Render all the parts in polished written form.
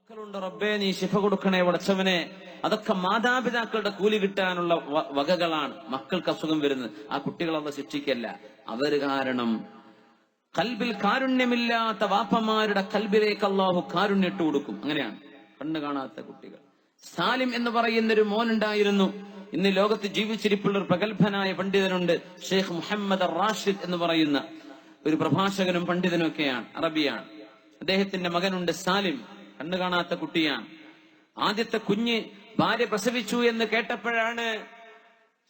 മക്കളുണ്ട് റബ്ബേ, നീ ശിഫ കൊടുക്കണേ പടച്ചവനെ. അതൊക്കെ മാതാപിതാക്കളുടെ കൂലി കിട്ടാനുള്ള വകകളാണ്. മക്കൾക്ക് അസുഖം വരുന്നത് ആ കുട്ടികളെ ശിക്ഷിക്കല്ല. അവര് കാരണം കൽബിൽ കാരുണ്യമില്ലാത്ത വാപ്പമാരുടെ കൽബിലേക്ക് അള്ളാഹു കാരുണ്യം ഇട്ട് കൊടുക്കും. അങ്ങനെയാണ് കണ്ണു കാണാത്ത കുട്ടികൾ. സാലിം എന്ന് പറയുന്ന ഒരു മോനുണ്ടായിരുന്നു. ഇന്ന് ലോകത്ത് ജീവിച്ചിരിപ്പുള്ള ഒരു പ്രഗത്ഭനായ പണ്ഡിതനുണ്ട്, ഷെയ്ഖ് മുഹമ്മദ് റാഷിദ് എന്ന് പറയുന്ന ഒരു പ്രഭാഷകനും പണ്ഡിതനും ഒക്കെയാണ്, അറബിയാണ്. അദ്ദേഹത്തിന്റെ മകനുണ്ട് സാലിം, കണ്ണു കാണാത്ത കുട്ടിയാണ്. ആദ്യത്തെ കുഞ്ഞ് ഭാര്യ പ്രസവിച്ചു എന്ന് കേട്ടപ്പോഴാണ്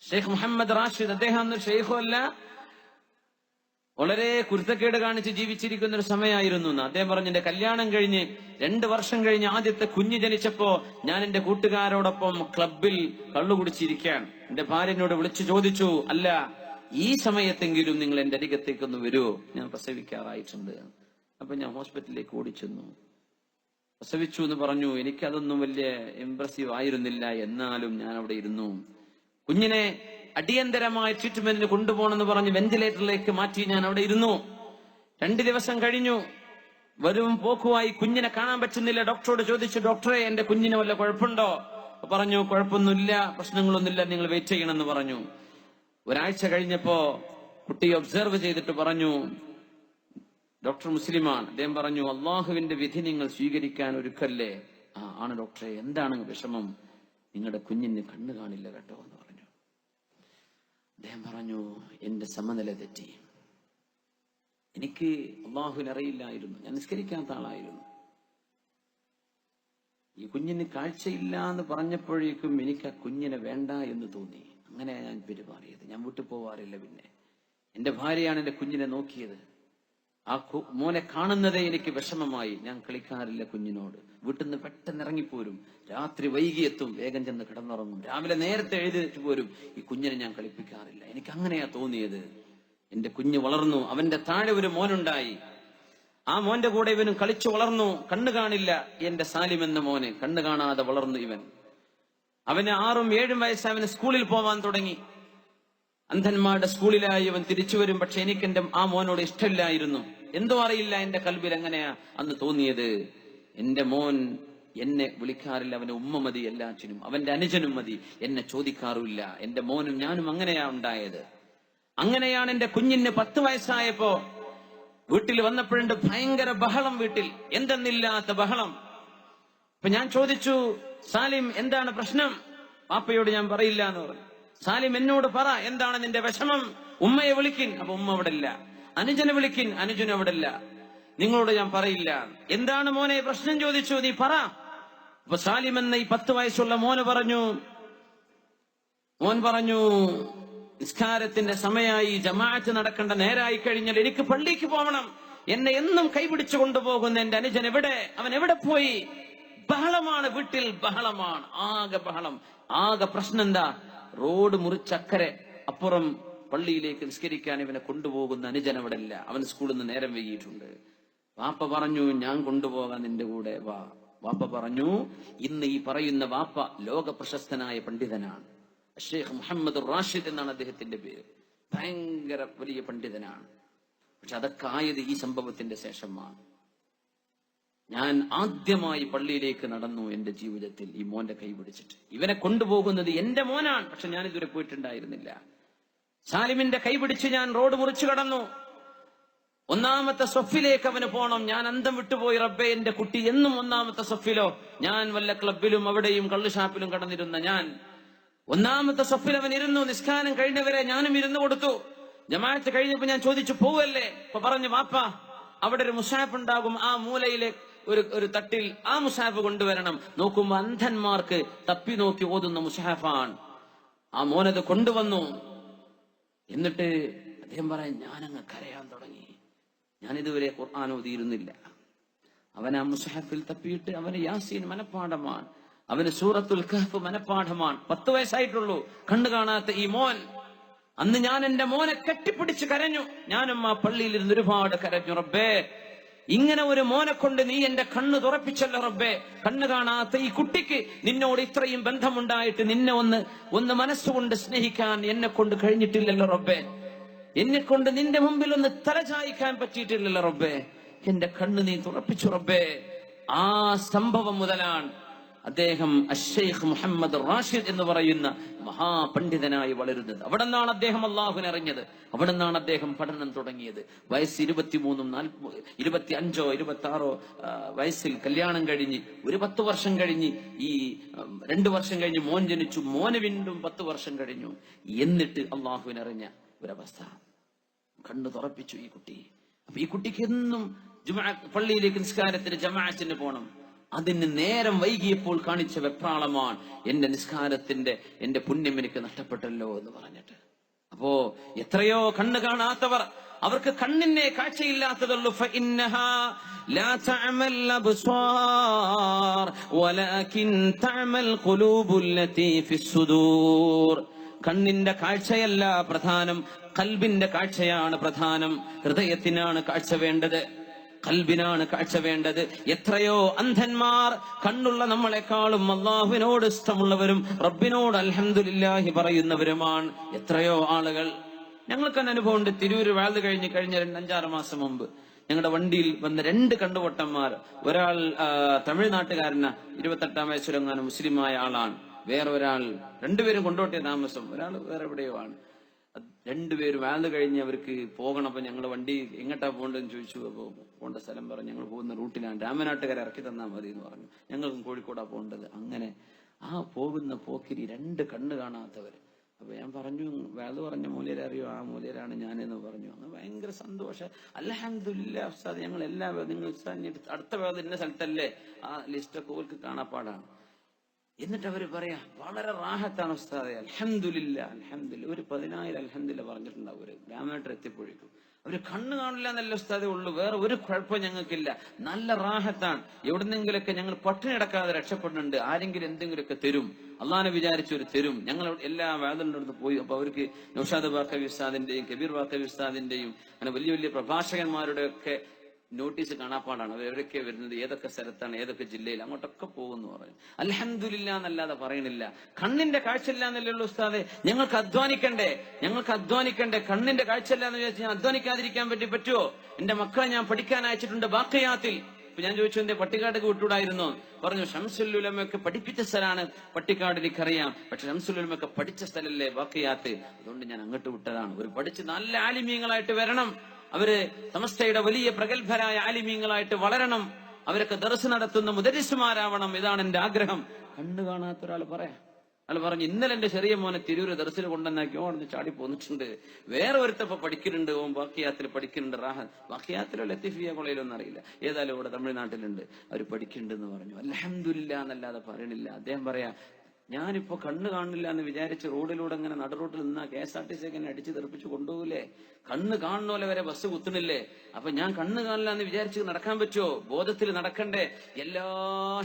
ഷെയ്ഖ് മുഹമ്മദ് റാഷിദ്, അദ്ദേഹം അന്ന് ഷെയ്ഖും അല്ല, വളരെ കുരുത്തക്കേട് കാണിച്ച് ജീവിച്ചിരിക്കുന്ന ഒരു സമയമായിരുന്നു എന്ന് അദ്ദേഹം പറഞ്ഞു. എന്റെ കല്യാണം കഴിഞ്ഞ് 2 വർഷം കഴിഞ്ഞ് ആദ്യത്തെ കുഞ്ഞ് ജനിച്ചപ്പോ ഞാൻ എന്റെ കൂട്ടുകാരോടൊപ്പം ക്ലബിൽ കള്ളുകുടിച്ചിരിക്കുകയാണ്. എന്റെ ഭാര്യ എന്നോട് വിളിച്ചു ചോദിച്ചു, അല്ല ഈ സമയത്തെങ്കിലും നിങ്ങൾ എന്റെ അരികത്തേക്കൊന്ന് വരുമോ, ഞാൻ പ്രസവിക്കാറായിട്ടുണ്ട്. അപ്പൊ ഞാൻ ഹോസ്പിറ്റലിലേക്ക് ഓടിച്ചെന്നു. പ്രസവിച്ചു എന്ന് പറഞ്ഞു. എനിക്കതൊന്നും വലിയ ഇംപ്രസീവ് ആയിരുന്നില്ല. എന്നാലും ഞാൻ അവിടെ ഇരുന്നു. കുഞ്ഞിനെ അടിയന്തരമായ ട്രീറ്റ്മെന്റിന് കൊണ്ടുപോകണമെന്ന് പറഞ്ഞ് വെന്റിലേറ്ററിലേക്ക് മാറ്റി ഞാൻ അവിടെ ഇരുന്നു. 2 ദിവസം കഴിഞ്ഞു. വരും പോക്കുമായി കുഞ്ഞിനെ കാണാൻ പറ്റുന്നില്ല. ഡോക്ടറോട് ചോദിച്ചു, ഡോക്ടറെ എന്റെ കുഞ്ഞിന് വല്ല കുഴപ്പമുണ്ടോ? പറഞ്ഞു, കുഴപ്പമൊന്നുമില്ല, പ്രശ്നങ്ങളൊന്നുമില്ല, നിങ്ങൾ വെയിറ്റ് ചെയ്യണമെന്ന് പറഞ്ഞു. ഒരാഴ്ച കഴിഞ്ഞപ്പോ കുട്ടിയെ ഒബ്സർവ് ചെയ്തിട്ട് പറഞ്ഞു, ഡോക്ടർ മുസ്ലിമാണ്. അദ്ദേഹം പറഞ്ഞു, അള്ളാഹുവിന്റെ വിധി നിങ്ങൾ സ്വീകരിക്കാൻ ഒരുക്കല്ലേ? ആണ് ഡോക്ടറെ, എന്താണ് വിഷമം? നിങ്ങളുടെ കുഞ്ഞിന് കണ്ണു കാണില്ല കേട്ടോ എന്ന് പറഞ്ഞു. അദ്ദേഹം പറഞ്ഞു, എന്റെ സമനില തെറ്റി. എനിക്ക് അള്ളാഹുവിനെ അറിയില്ലായിരുന്നു, ഞാൻ നിസ്കരിക്കാത്ത ആളായിരുന്നു. ഈ കുഞ്ഞിന് കാഴ്ചയില്ല എന്ന് പറഞ്ഞപ്പോഴേക്കും എനിക്ക് ആ കുഞ്ഞിനെ വേണ്ട എന്ന് തോന്നി. അങ്ങനെയാണ് ഞാൻ പെരുമാറിയത്. ഞാൻ വീട്ടിൽ പോവാറില്ല. പിന്നെ എന്റെ ഭാര്യയാണ് എന്റെ കുഞ്ഞിനെ നോക്കിയത്. ആ മോനെ കാണുന്നതേ എനിക്ക് വിഷമമായി. ഞാൻ കളിക്കാറില്ല കുഞ്ഞിനോട്. വീട്ടിൽ നിന്ന് പെട്ടെന്ന് ഇറങ്ങിപ്പോരും. രാത്രി വൈകിയെത്തും, വേഗം ചെന്ന് കിടന്നുറങ്ങും. രാവിലെ നേരത്തെ എഴുന്നേറ്റ് പോരും. ഈ കുഞ്ഞിനെ ഞാൻ കളിപ്പിക്കാറില്ല. എനിക്ക് അങ്ങനെയാ തോന്നിയത്. എന്റെ കുഞ്ഞ് വളർന്നു. അവന്റെ താഴെ ഒരു മോനുണ്ടായി. ആ മോന്റെ കൂടെ ഇവനും കളിച്ചു വളർന്നു. കണ്ണു കാണില്ല. എന്റെ സാലിം എന്ന മോനെ കണ്ണു കാണാതെ വളർന്നു. അവന് 6ഉം 7ഉം വയസ്സ്. അവന് സ്കൂളിൽ പോവാൻ തുടങ്ങി. അന്ധന്മാരുടെ സ്കൂളിലായി അവൻ തിരിച്ചു വരും. പക്ഷെ എനിക്ക് എന്റെ ആ മോനോട് ഇഷ്ടമില്ലായിരുന്നു. എന്തോ അറിയില്ല, എന്റെ കൽബിൽ എങ്ങനെയാ അന്ന് തോന്നിയത്. എന്റെ മോൻ എന്നെ വിളിക്കാറില്ല. അവന് ഉമ്മ മതി എല്ലാറ്റിനും. അവന്റെ അനുജനും മതി, എന്നെ ചോദിക്കാറില്ല. എന്റെ മോനും ഞാനും അങ്ങനെയാ ഉണ്ടായത്. അങ്ങനെയാണ് എന്റെ കുഞ്ഞിന് 10 വയസ്സായപ്പോ വീട്ടിൽ വന്നപ്പോഴുണ്ട് ഭയങ്കര ബഹളം. വീട്ടിൽ എന്തെന്നില്ലാത്ത ബഹളം. അപ്പൊ ഞാൻ ചോദിച്ചു, സാലിം എന്താണ് പ്രശ്നം? പാപ്പയോട് ഞാൻ പറയില്ല എന്ന് പറഞ്ഞു. സാലിം എന്നോട് പറ, എന്താണ് നിന്റെ വിഷമം? ഉമ്മയെ വിളിക്കിൻ. അപ്പൊ ഉമ്മ അവിടെ ഇല്ല. അനുജനെ വിളിക്കിൻ. അനുജൻ അവിടെ ഇല്ല. നിങ്ങളോട് ഞാൻ പറയില്ല. എന്താണ് മോനെ പ്രശ്നം ചോദിച്ചു, നീ പറ. അപ്പൊ സാലിം എന്ന ഈ 10 വയസ്സുള്ള മോൻ പറഞ്ഞു, നിസ്കാരത്തിന്റെ സമയമായി, ജമാഅത്ത് നടക്കേണ്ട നേരായി കഴിഞ്ഞാൽ എനിക്ക് പള്ളിക്ക് പോകണം. എന്നെ എന്നും കൈപിടിച്ചു കൊണ്ടുപോകുന്ന എന്റെ അനുജൻ എവിടെ? അവൻ എവിടെ പോയി? ബഹളമാണ് വീട്ടിൽ, ബഹളമാണ്, ആകെ ബഹളം. ആകെ പ്രശ്നം എന്താ? റോഡ് മുറിച്ചക്കരെ അപ്പുറം പള്ളിയിലേക്ക് നിസ്കരിക്കാൻ ഇവനെ കൊണ്ടുപോകുന്ന അനുജൻ അവിടെ ഇല്ല. അവൻ സ്കൂളിൽ നിന്ന് നേരം വൈകിയിട്ടുണ്ട്. വാപ്പ പറഞ്ഞു, ഞാൻ കൊണ്ടുപോകാൻ നിന്റെ കൂടെ വാ. വാപ്പ പറഞ്ഞു, ഇന്ന് ഈ പറയുന്ന വാപ്പ ലോക പ്രശസ്തനായ പണ്ഡിതനാണ്. ഷെയ്ഖ് മുഹമ്മദ് റാഷിദ് എന്നാണ് അദ്ദേഹത്തിന്റെ പേര്. ഭയങ്കര വലിയ പണ്ഡിതനാണ്. പക്ഷെ അതൊക്കെ ആയത് ഈ സംഭവത്തിന്റെ ശേഷമാണ്. ഞാൻ ആദ്യമായി പള്ളിയിലേക്ക് നടന്നു എന്റെ ജീവിതത്തിൽ, ഈ മോന്റെ കൈ പിടിച്ചിട്ട്. ഇവനെ കൊണ്ടുപോകുന്നത് എന്റെ മോനാണ്, പക്ഷെ ഞാൻ ഇതുവരെ പോയിട്ടുണ്ടായിരുന്നില്ല. സാലിമിന്റെ കൈ പിടിച്ച് ഞാൻ റോഡ് മുറിച്ചു കടന്നു. 1ാമത്തെ സഫിലേക്ക് അവന് പോണം. ഞാൻ അന്തം വിട്ടുപോയി. റബ്ബേ, എന്റെ കുട്ടി എന്നും 1ാമത്തെ സഫിലോ? ഞാൻ വല്ല ക്ലബിലും അവിടെയും കള്ളുഷാപ്പിലും കടന്നിരുന്ന ഞാൻ 1ാമത്തെ സഫിൽ അവൻ ഇരുന്നു. നിസ്കാരം കഴിഞ്ഞവരെ ഞാനും ഇരുന്നു കൊടുത്തു. ജമാഅത്ത് കഴിഞ്ഞപ്പോ ഞാൻ ചോദിച്ചു, പോവല്ലേ? അപ്പൊ പറഞ്ഞു, വാപ്പ അവിടെ ഒരു മുസാഫ് ഉണ്ടാകും, ആ മൂലയിലെ ഒരു തട്ടിൽ ആ മുസാഫ് കൊണ്ടുവരണം. നോക്കുമ്പോ അന്ധന്മാർക്ക് തപ്പി നോക്കി ഓതുന്ന മുസാഫാണ്. ആ മോനത് കൊണ്ടുവന്നു. എന്നിട്ട് അദ്ദേഹം പറയാൻ, ഞാനങ്ങ് കരയാൻ തുടങ്ങി. ഞാൻ ഇതുവരെ ഖുർആൻ ഓതിയിരുന്നില്ല. അവൻ ആ മുസാഫിൽ തപ്പിയിട്ട് അവന് യാസീൻ മനപ്പാഠമാണ്, അവന് സൂറത്തുൽ കഹ്ഫ് മനപ്പാഠമാണ്. 10 വയസ്സായിട്ടുള്ളൂ, കണ്ണു കാണാത്ത ഈ മോൻ. അന്ന് ഞാൻ എന്റെ മോനെ കെട്ടിപ്പിടിച്ച് കരഞ്ഞു. ഞാനും ആ പള്ളിയിൽ ഇരുന്ന് ഒരുപാട് കരഞ്ഞു. റബ്ബേ, ഇങ്ങനെ ഒരു മോനെ കൊണ്ട് നീ എന്റെ കണ്ണ് തുറപ്പിച്ചല്ലോ റബ്ബേ. കണ്ണ് കാണാത്ത ഈ കുട്ടിക്ക് നിന്നോട് ഇത്രയും ബന്ധമുണ്ടായിട്ട് നിന്നെ ഒന്ന് മനസ്സുകൊണ്ട് സ്നേഹിക്കാൻ എന്നെ കൊണ്ട് കഴിഞ്ഞിട്ടില്ലല്ലോ റബ്ബേ. എന്നെ കൊണ്ട് നിന്റെ മുമ്പിൽ ഒന്ന് തലചായിക്കാൻ പറ്റിയിട്ടില്ലല്ലോ റബ്ബേ. എന്റെ കണ്ണ് നീ തുറപ്പിച്ചു റബ്ബേ. ആ സംഭവം മുതലാണ് അദ്ദേഹം അശ്ശൈഖ് മുഹമ്മദ് റാഷിദ് എന്ന് പറയുന്ന മഹാപണ്ഡിതനായി വളരുന്നത്. അവിടെ നിന്നാണ് അദ്ദേഹം അള്ളാഹുവിനെ അറിഞ്ഞത്. അവിടെ നിന്നാണ് അദ്ദേഹം പഠനം തുടങ്ങിയത്. വയസ്സ് 23, 25, 26 വയസ്സിൽ കല്യാണം കഴിഞ്ഞ് ഒരു 10 വർഷം കഴിഞ്ഞ്, ഈ 2 വർഷം കഴിഞ്ഞ് മോൻ ജനിച്ചു. മോന് വീണ്ടും 10 വർഷം കഴിഞ്ഞു. എന്നിട്ട് അള്ളാഹുവിനെ അറിഞ്ഞ ഒരവസ്ഥ. കണ്ണു തുറപ്പിച്ചു ഈ കുട്ടി. അപ്പൊ ഈ കുട്ടിക്ക് എന്നും പള്ളിയിലേക്ക് നിസ്കാരത്തിന് ജമാഅത്തിന് പോകണം. അതിന് നേരം വൈകിയപ്പോൾ കാണിച്ച വെപ്രാളമാണ്, എന്റെ നിസ്കാരത്തിന്റെ എന്റെ പുണ്യം എനിക്ക് നഷ്ടപ്പെട്ടല്ലോ എന്ന് പറഞ്ഞിട്ട്. അപ്പോ എത്രയോ കണ്ണ് കാണാത്തവർ, അവർക്ക് കണ്ണിനെ കാഴ്ചയില്ലാത്തതുള്ളൂ. ഫഇന്നഹാ ലാ തഅമൽ അബ്സാർ വലാകിൻ തഅമൽ ഖുലൂബുല്ലതി ഫിസ്സുദൂർ. കണ്ണിന്റെ കാഴ്ചയല്ല പ്രധാനം, ഖൽബിന്റെ കാഴ്ചയാണ് പ്രധാനം. ഹൃദയത്തിനാണ് കാഴ്ച വേണ്ടത്, ഖൽബിനാണ് കാഴ്ച വേണ്ടത്. എത്രയോ അന്ധന്മാർ കണ്ണുള്ള നമ്മളെക്കാളും അള്ളാഹുവിനോട് ഇഷ്ടമുള്ളവരും റബ്ബിനോട് അൽഹംദുലില്ലാഹി പറയുന്നവരുമാണ് എത്രയോ ആളുകൾ. ഞങ്ങൾക്ക് തന്നെ അനുഭവമുണ്ട്. തിരൂര് വാഴ്ന്നു കഴിഞ്ഞ 5-6 മാസം മുമ്പ് ഞങ്ങളുടെ വണ്ടിയിൽ വന്ന 2 കണ്ടുപൊട്ടന്മാർ. ഒരാൾ തമിഴ്നാട്ടുകാരന, 28-ാം വയസ്സിലെങ്ങാനും മുസ്ലിമായ ആളാണ്. വേറെ ഒരാൾ, 2 പേരും കൊണ്ടോട്ടിയ താമസം, ഒരാൾ വേറെ എവിടെയോ ആണ്. 2 പേരും വാഴ്ന്നു കഴിഞ്ഞ് അവർക്ക് പോകണം. അപ്പൊ ഞങ്ങൾ വണ്ടി എങ്ങോട്ടാ പോകേണ്ടതെന്ന് ചോദിച്ചു. അപ്പൊ പോകേണ്ട സ്ഥലം പറഞ്ഞു. ഞങ്ങൾ പോകുന്ന റൂട്ടിലാണ്, രാമനാട്ടുകാരെ ഇറക്കി തന്നാൽ മതി എന്ന് പറഞ്ഞു. ഞങ്ങൾക്കും കോഴിക്കോടാ പോകേണ്ടത്. അങ്ങനെ ആ പോകുന്ന പോക്കിരി 2 കണ്ണ് കാണാത്തവര്. അപ്പൊ ഞാൻ പറഞ്ഞു, വേള് പറഞ്ഞ മൂല്യരെ അറിയോ? ആ മൂല്യരാണ് ഞാനെന്ന് പറഞ്ഞു. അങ്ങനെ ഭയങ്കര സന്തോഷം. അൽഹംദുലില്ലാഹ് ഉസ്താദ്, ഞങ്ങൾ എല്ലാ നിങ്ങൾ അടുത്ത വേള ഇന്ന സ്ഥലത്തല്ലേ, ആ ലിസ്റ്റൊക്കെ ഓർക്ക് കാണാപ്പാടാണ്. എന്നിട്ട് അവര് പറയാ, വളരെ റാഹത്താണ് ഉസ്താദെ, അൽഹംദുലില്ലാഹ് അൽഹംദുലില്ലാഹ്. ഒരു 10,000 അൽഹംദുലില്ലാഹ് പറഞ്ഞിട്ടുണ്ടാവും ഒരു രാമനാട്ടർ എത്തിപ്പോഴേക്കും. അവര് കണ്ണ് കാണില്ല എന്നല്ല ഉസ്താദേ ഉള്ളൂ, വേറെ ഒരു കുഴപ്പം ഞങ്ങൾക്കില്ല, നല്ല റാഹത്താണ്. എവിടുന്നെങ്കിലൊക്കെ ഞങ്ങൾ പട്ടിണി അടക്കാതെ രക്ഷപ്പെടുന്നുണ്ട്. ആരെങ്കിലും എന്തെങ്കിലുമൊക്കെ തരും, അള്ളാനെ വിചാരിച്ചൊരു തരും. ഞങ്ങൾ എല്ലാ വേദനയുടെ അടുത്ത് പോയി. അപ്പൊ അവർക്ക് നൗഷാദ് ബാക്കവി ഉസ്താദിന്റെയും കബീർ ബാക്കവി ഉസ്താദിന്റെയും അങ്ങനെ വലിയ വലിയ പ്രഭാഷകന്മാരുടെ ഒക്കെ നോട്ടീസ് കാണാപ്പാടാണ്. അവരൊക്കെ വരുന്നത്, ഏതൊക്കെ സ്ഥലത്താണ്, ഏതൊക്കെ ജില്ലയിൽ, അങ്ങോട്ടൊക്കെ പോകുന്നു പറയും. അൽഹംദുലില്ലാഹ് എന്നല്ലാതെ പറയണില്ല. കണ്ണിന്റെ കാഴ്ചയില്ല എന്നല്ലേ ഉള്ളൂ ഉസ്താദെ. ഞങ്ങൾക്ക് അധ്വാനിക്കണ്ടേ. കണ്ണിന്റെ കാഴ്ചയില്ല എന്ന് വിചാരിച്ച് ഞാൻ അധ്വാനിക്കാതിരിക്കാൻ പറ്റുമോ? എന്റെ മക്കളെ ഞാൻ പഠിക്കാൻ അയച്ചിട്ടുണ്ട് ബാഖിയാത്തിൽ. ഇപ്പൊ ഞാൻ ചോദിച്ചു, എന്റെ പട്ടിക്കാടേക്ക് വിട്ടുകൂടായിരുന്നു? പറഞ്ഞു, ശംസുൽ ഉലമയൊക്കെ പഠിപ്പിച്ച സ്ഥലമാണ് പട്ടിക്കാട്, എനിക്കറിയാം. പക്ഷെ ശംസുൽ ഉലമയൊക്കെ പഠിച്ച സ്ഥലല്ലേ ബാഖിയാത്ത്, അതുകൊണ്ട് ഞാൻ അങ്ങോട്ട് വിട്ടതാണ്. ഒരു പഠിച്ച് നല്ല ആലിമീങ്ങളായിട്ട് വരണം, അവര് സമസ്തയുടെ വലിയ പ്രഗത്ഭരായ ആലിമീങ്ങളായിട്ട് വളരണം, അവരൊക്കെ ദർസ് നടത്തുന്ന മുദരിസുമാരാവണം, ഇതാണ് എന്റെ ആഗ്രഹം. കണ്ണു കാണാത്ത ഒരാൾ അയാൾ പറഞ്ഞു, ഇന്നലെ എന്റെ ചെറിയ മോനെ തിരൂര് ദർസിൽ കൊണ്ടുവന്നാക്കി ഓർന്ന് ചാടി പോന്നിട്ടുണ്ട്. വേറെ ഒരുത്തപ്പ പഠിക്കുന്നുണ്ട്, ഓൻ ബാക്കിയാത്തിൽ പഠിക്കുന്നുണ്ട്. ബാക്കിയാത്തിലോ ലത്തീഫിയ കോളേജിലൊന്നും അറിയില്ല, ഏതായാലും ഇവിടെ തമിഴ്നാട്ടിലുണ്ട്, അവർ പഠിക്കുന്നുണ്ട് എന്ന് പറഞ്ഞു. അൽഹംദുലില്ലാഹ് എന്നല്ലാതെ പറയണില്ല. അദ്ദേഹം പറയാ, ഞാനിപ്പോ കണ്ണ് കാണില്ല എന്ന് വിചാരിച്ച് റോഡിലൂടെ അങ്ങനെ നടുറോട്ടിൽ നിന്നാ KSRTC എന്നെ അടിച്ചു തെറിപ്പിച്ച് കൊണ്ടുപോകില്ലേ? കണ്ണ് കാണുന്നോലെ വരെ ബസ് കുത്തുന്നില്ലേ? അപ്പൊ ഞാൻ കണ്ണ് കാണില്ല എന്ന് വിചാരിച്ച് നടക്കാൻ പറ്റുമോ? ബോധത്തിൽ നടക്കണ്ടേ? എല്ലാ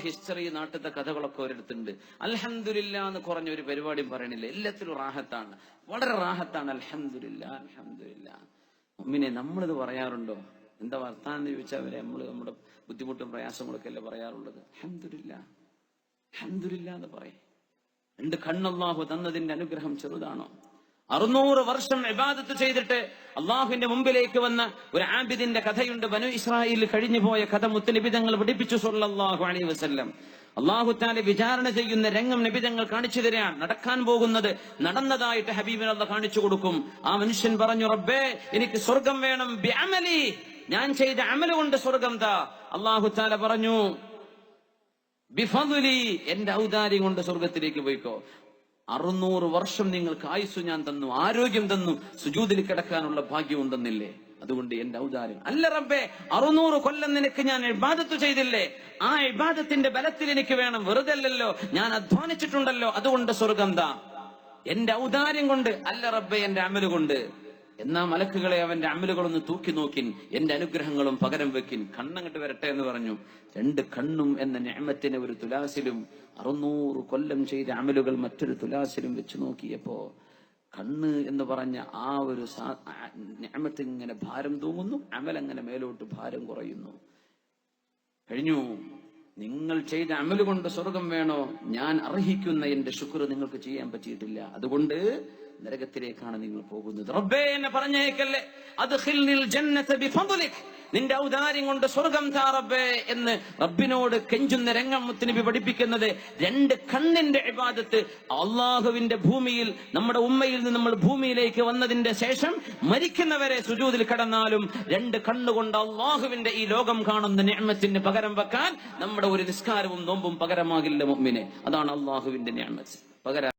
ഹിസ്റ്ററി, നാട്ടിലത്തെ കഥകളൊക്കെ ഒരിടത്തുണ്ട്. അൽഹംദുലില്ലാഹ് എന്ന് കുറഞ്ഞ ഒരു പരിപാടിയും പറയണില്ല. എല്ലാത്തിലും റാഹത്താണ്, വളരെ റാഹത്താണ്. അൽഹംദുലില്ലാഹ് അൽഹംദുലില്ലാഹ്. മുഅ്മിനെ, നമ്മളിത് പറയാറുണ്ടോ? എന്താ വർത്താനം എന്ന് ചോദിച്ചാൽ വരെ നമ്മൾ നമ്മുടെ ബുദ്ധിമുട്ടും പ്രയാസങ്ങളൊക്കെ അല്ലേ പറയാറുള്ളത്. അൽഹംദുലില്ലാഹ് അൽഹംദുലില്ലാഹ് എന്ന് പറയും. 2 കണ്ണ് അല്ലാഹു തന്നതിന്റെ അനുഗ്രഹം ചെറുതാണോ? 600 വർഷം ഇബാദത്ത് ചെയ്തിട്ട് അള്ളാഹുവിന്റെ മുമ്പിലേക്ക് വന്ന ഒരു ആബിദിന്റെ കഥയുണ്ട്. ബനു ഇസ്രായേലിൽ കഴിഞ്ഞു പോയ കഥ മുത്തുനബി തങ്ങൾ പഠിപ്പിച്ചു സ്വല്ലല്ലാഹു അലൈഹി വസല്ലം. അള്ളാഹു തആല വിചാരണ ചെയ്യുന്ന രംഗം നബി തങ്ങൾ കാണിച്ചു തരാൻ, നടക്കാൻ പോകുന്നത് നടന്നതായിട്ട് ഹബീബിന് അല്ലാഹ് കാണിച്ചു കൊടുക്കും. ആ മനുഷ്യൻ പറഞ്ഞു, റബ്ബേ, എനിക്ക് സ്വർഗം വേണം, ബിഅമലി, ഞാൻ ചെയ്ത അമല് കൊണ്ട് സ്വർഗം താ. അള്ളാഹു തആല പറഞ്ഞു, ബിഫദ്ലി, എന്റെ ഔദാര്യം കൊണ്ട് സ്വർഗത്തിലേക്ക് പോയിക്കോ. 600 വർഷം നിങ്ങൾക്ക് ആയുസ് ഞാൻ തന്നു, ആരോഗ്യം തന്നു, സുജൂദിൽ കിടക്കാനുള്ള ഭാഗ്യവും തന്നില്ലേ? അതുകൊണ്ട് എന്റെ ഔദാര്യം. അല്ല റബ്ബേ, 600 കൊല്ലം നിനക്ക് ഞാൻ ഇബാദത്ത് ചെയ്തില്ലേ? ആ ഇബാദത്തിന്റെ ബലത്തിൽ എനിക്ക് വേണം, വെറുതെ അല്ലല്ലോ, ഞാൻ അധ്വാനിച്ചിട്ടുണ്ടല്ലോ, അതുകൊണ്ട് സ്വർഗം താ. എന്റെ ഔദാര്യം കൊണ്ട് അല്ല റബ്ബേ, എന്റെ അമല് കൊണ്ട്. എന്നാ മലക്കുകളെ, അവന്റെ അമലുകളൊന്ന് തൂക്കി നോക്കിൻ, എന്റെ അനുഗ്രഹങ്ങളും പകരം വെക്കിൻ, കണ്ണങ്ങട്ട് വരട്ടെ എന്ന് പറഞ്ഞു. 2 കണ്ണും എന്ന നിഅമത്തിനെ ഒരു തുലാസിലും 600 കൊല്ലം ചെയ്ത അമലുകൾ മറ്റൊരു തുലാസിലും വെച്ച് നോക്കിയപ്പോ കണ്ണ് എന്ന് പറഞ്ഞ ആ ഒരു നിഅമത്ത് ഇങ്ങനെ ഭാരം തൂങ്ങുന്നു, അമലങ്ങനെ മേലോട്ട് ഭാരം കുറയുന്നു. കഴിഞ്ഞു. നിങ്ങൾ ചെയ്ത അമല് കൊണ്ട് സ്വർഗം വേണോ? ഞാൻ അർഹിക്കുന്ന എന്റെ ശുക്ർ നിങ്ങൾക്ക് ചെയ്യാൻ പറ്റിയിട്ടില്ല, അതുകൊണ്ട് നരകത്തിലേക്കാണ് നിങ്ങൾ പോകുന്നത്. റബ്ബേ, എന്നെ പറഞ്ഞേക്കല്ലേ, അദ്ഖിൽനിൽ ജന്നത ബിഫദ്ലിക്, നിന്റെ ഔദാര്യം കൊണ്ട് സ്വർഗം താ റബ്ബേ എന്ന് റബ്ബിനോട് കെഞ്ചുന്ന രംഗം മുത്തുനബി പഠിപ്പിക്കുന്നത്. 2 കണ്ണിന്റെ ഇബാദത്ത്. അള്ളാഹുവിന്റെ ഭൂമിയിൽ, നമ്മുടെ ഉമ്മയിൽ നിന്ന് നമ്മൾ ഭൂമിയിലേക്ക് വന്നതിന്റെ ശേഷം മരിക്കുന്നവരെ സുജൂദിൽ കടന്നാലും 2 കണ്ണുകൊണ്ട് അള്ളാഹുവിന്റെ ഈ ലോകം കാണുന്ന നിഅമത്തിന് പകരം വെക്കാൻ നമ്മുടെ ഒരു നിസ്കാരവും നോമ്പും പകരമാകില്ല മുഅ്മിനെ. അതാണ് അള്ളാഹുവിന്റെ നിഅമത്ത്. പകരം